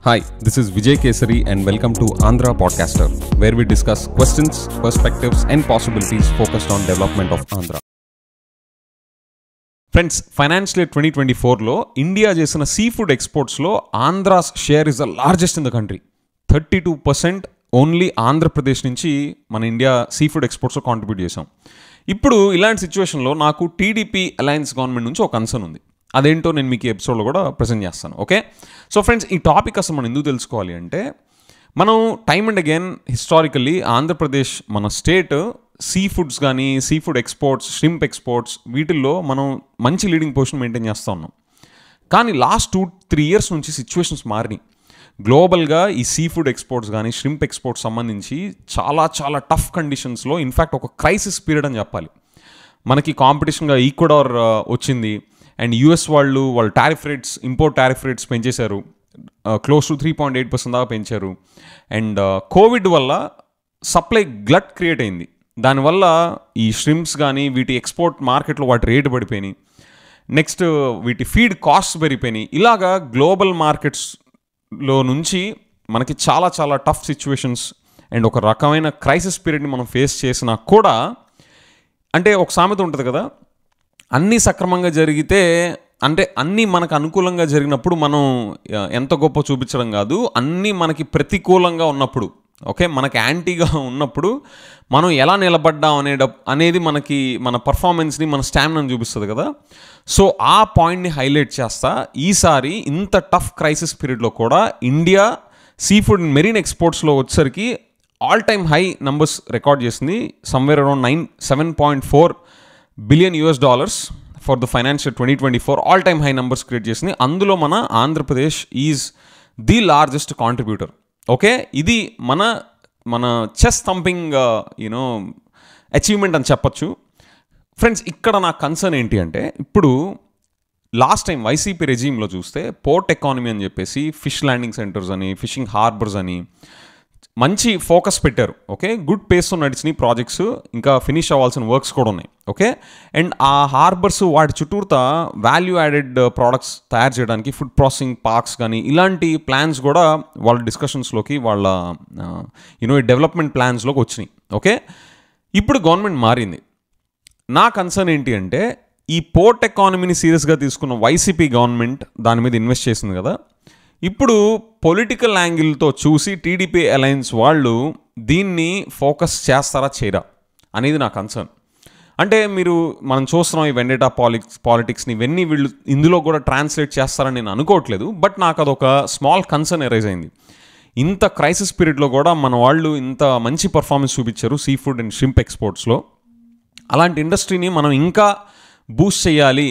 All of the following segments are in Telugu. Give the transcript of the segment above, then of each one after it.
Hi, this is Vijay Kesari and welcome to Andhra Podcaster, where we discuss questions, perspectives and possibilities focused on development of Andhra. Friends, financial year 2024 లో ఇండియా చేసిన సీ ఫుడ్ ఎక్స్పోర్ట్స్లో Andhra's share is the largest in the country. 32% only Andhra Pradesh నుంచి మన ఇండియా సీ ఫుడ్ ఎక్స్పోర్ట్స్లో కాంట్రిబ్యూట్ చేసాం. ఇప్పుడు ఇలాంటి సిచ్యువేషన్లో నాకు టీడీపీ అలయన్స్ గవర్నమెంట్ నుంచి ఒక కన్సర్న్ ఉంది. అదేంటో నేను మీకు ఈ ఎపిసోడ్లో కూడా ప్రజెంట్ చేస్తాను. ఓకే, సో ఫ్రెండ్స్, ఈ టాపిక్ అసలు మనం ఎందుకు తెలుసుకోవాలి అంటే, మనం time and again historically Andhra Pradesh మన స్టేట్ సీ ఫుడ్స్ కానీ sea food exports, shrimp exports వీటిల్లో మనం మంచి లీడింగ్ పొజిషన్ మెయింటైన్ చేస్తూ ఉన్నాం. కానీ లాస్ట్ 2-3 ఇయర్స్ నుంచి సిచ్యువేషన్స్ మారినాయి. గ్లోబల్గా ఈ సీ ఫుడ్ ఎక్స్పోర్ట్స్ కానీ ష్రింప్ ఎక్స్పోర్ట్స్ సంబంధించి చాలా చాలా టఫ్ కండిషన్స్లో, ఇన్ఫ్యాక్ట్ ఒక క్రైసిస్ పీరియడ్ అని చెప్పాలి. మనకి కాంపిటీషన్గా ఈక్వెడార్ వచ్చింది అండ్ యూఎస్ వాళ్ళ tariff rates, import tariff rates పెంచేశారు. క్లోజ్ టు 3.8% దాకా పెంచారు. అండ్ కోవిడ్ వల్ల సప్లై గ్లట్ క్రియేట్ అయింది. దానివల్ల ఈ ష్రింప్స్ కానీ వీటి ఎక్స్పోర్ట్ మార్కెట్లో వాటి రేటు పడిపోయినాయి. నెక్స్ట్ వీటి ఫీడ్ కాస్ట్ పెరిగిపోయినాయి. ఇలాగా గ్లోబల్ మార్కెట్స్లో నుంచి మనకి చాలా చాలా టఫ్ సిచ్యువేషన్స్ అండ్ ఒక రకమైన క్రైసిస్ పీరియడ్ని మనం ఫేస్ చేసినా కూడా, అంటే ఒక సామెత ఉంటుంది కదా, అన్నీ సక్రమంగా జరిగితే, అంటే అన్నీ మనకు అనుకూలంగా జరిగినప్పుడు మనం ఎంత గొప్ప చూపించడం కాదు, అన్నీ మనకి ప్రతికూలంగా ఉన్నప్పుడు, ఓకే, మనకి యాంటీగా ఉన్నప్పుడు మనం ఎలా నిలబడ్డాం అనేది మనకి మన పర్ఫార్మెన్స్ని, మన స్టామినాని చూపిస్తుంది కదా. సో ఆ పాయింట్ని హైలైట్ చేస్తా. ఈసారి ఇంత టఫ్ క్రైసిస్ పీరియడ్లో కూడా ఇండియా సీ ఫుడ్ మెరీన్ ఎక్స్పోర్ట్స్లో వచ్చేసరికి all time high numbers record చేసింది. Somewhere around 7.4 billion US$ for the financial 2024 all time high numbers create చేసింది. అందులో మన Andhra Pradesh is the largest contributor. Okay, ఇది మన చెస్ట్ థంపింగ్ అచీవ్మెంట్ అని చెప్పచ్చు. ఫ్రెండ్స్, ఇక్కడ నా కన్సర్న్ ఏంటి అంటే, ఇప్పుడు లాస్ట్ టైం వైసీపీ రెజీమ్లో చూస్తే పోర్ట్ ఎకానమీ అని చెప్పేసి ఫిష్ ల్యాండింగ్ సెంటర్స్ అని, ఫిషింగ్ హార్బర్స్ అని మంచి ఫోకస్ పెట్టారు. ఓకే, గుడ్ పేస్తో నడిచినాయి ప్రాజెక్ట్స్, ఇంకా ఫినిష్ అవ్వాల్సిన వర్క్స్ కూడా ఉన్నాయి. ఓకే, అండ్ ఆ హార్బర్స్ వాటి చుట్టూతా వాల్యూ యాడెడ్ ప్రోడక్ట్స్ తయారు చేయడానికి ఫుడ్ ప్రాసెసింగ్ పార్క్స్ కానీ ఇలాంటి ప్లాన్స్ కూడా వాళ్ళ డిస్కషన్స్లోకి, వాళ్ళ డెవలప్మెంట్ ప్లాన్స్లోకి వచ్చినాయి. ఓకే, ఇప్పుడు గవర్నమెంట్ మారింది. నా కన్సర్న్ ఏంటి అంటే, ఈ పోర్ట్ ఎకానమీని సీరియస్గా తీసుకున్న వైసీపీ గవర్నమెంట్ దాని మీద ఇన్వెస్ట్ చేసింది కదా, ఇప్పుడు పొలిటికల్ యాంగిల్తో చూసి టీడీపీ అలయన్స్ వాళ్ళు దీన్ని ఫోకస్ చేస్తారా చేయరా అనేది నా కన్సర్న్. అంటే మనం చూస్తున్నాం ఈ వెండేటా పాలిటిక్స్ని, ఇవన్నీ వీళ్ళు ఇందులో కూడా ట్రాన్స్లేట్ చేస్తారని నేను అనుకోవట్లేదు. బట్ నాకు అదొక స్మాల్ కన్సర్న్ ఎరైజ్ అయింది. ఇంత క్రైసిస్ పీరియడ్లో కూడా మన వాళ్ళు ఇంత మంచి పర్ఫార్మెన్స్ చూపించారు సీ ఫుడ్ అండ్ ష్రింప్ ఎక్స్పోర్ట్స్లో. అలాంటి ఇండస్ట్రీని మనం ఇంకా బూస్ట్ చేయాలి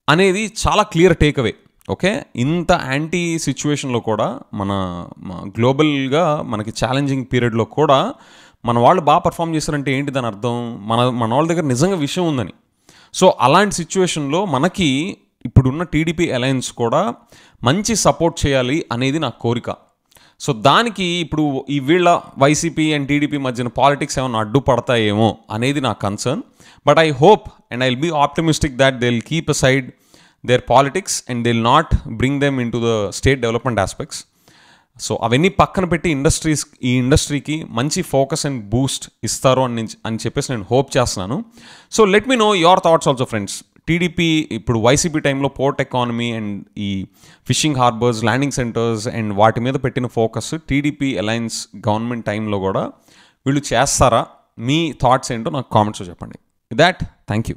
అనేది చాలా క్లియర్ టేక్అవే. ఓకే, ఇంత యాంటీ సిచ్యువేషన్లో కూడా, మన గ్లోబల్గా మనకి ఛాలెంజింగ్ పీరియడ్లో కూడా మన వాళ్ళు బాగా పర్ఫామ్ చేశారంటే ఏంటి దాని అర్థం? మన వాళ్ళ దగ్గర నిజంగా విషయం ఉందని. సో అలాంటి సిచ్యువేషన్లో మనకి ఇప్పుడున్న టీడీపీ అలయన్స్ కూడా మంచి సపోర్ట్ చేయాలి అనేది నా కోరిక. సో దానికి ఇప్పుడు ఈ వీళ్ళ వైసీపీ అండ్ టీడీపీ మధ్యన పాలిటిక్స్ ఏమైనా అడ్డుపడతాయేమో అనేది నా concern. But I hope and I will be optimistic that they will keep aside their politics and they'll not bring them into the state development aspects. So అవన్నీ పక్కన పెట్టి ఈ ఇండస్ట్రీకి మంచి ఫోకస్ అండ్ బూస్ట్ ఇస్తారు అని చెప్పేసి నేను హోప్ చేస్తున్నాను. So let me know your thoughts also friends. TDP ఇప్పుడు వైసీపీ టైంలో పోర్ట్ ఎకానమీ అండ్ ఈ fishing harbours, landing centres and వాటి మీద పెట్టిన ఫోకస్ టీడీపీ అలయన్స్ గవర్నమెంట్ టైంలో కూడా వీళ్ళు చేస్తారా? మీ థాట్స్ ఏంటో నాకు కామెంట్స్లో చెప్పండి. With that, thank you.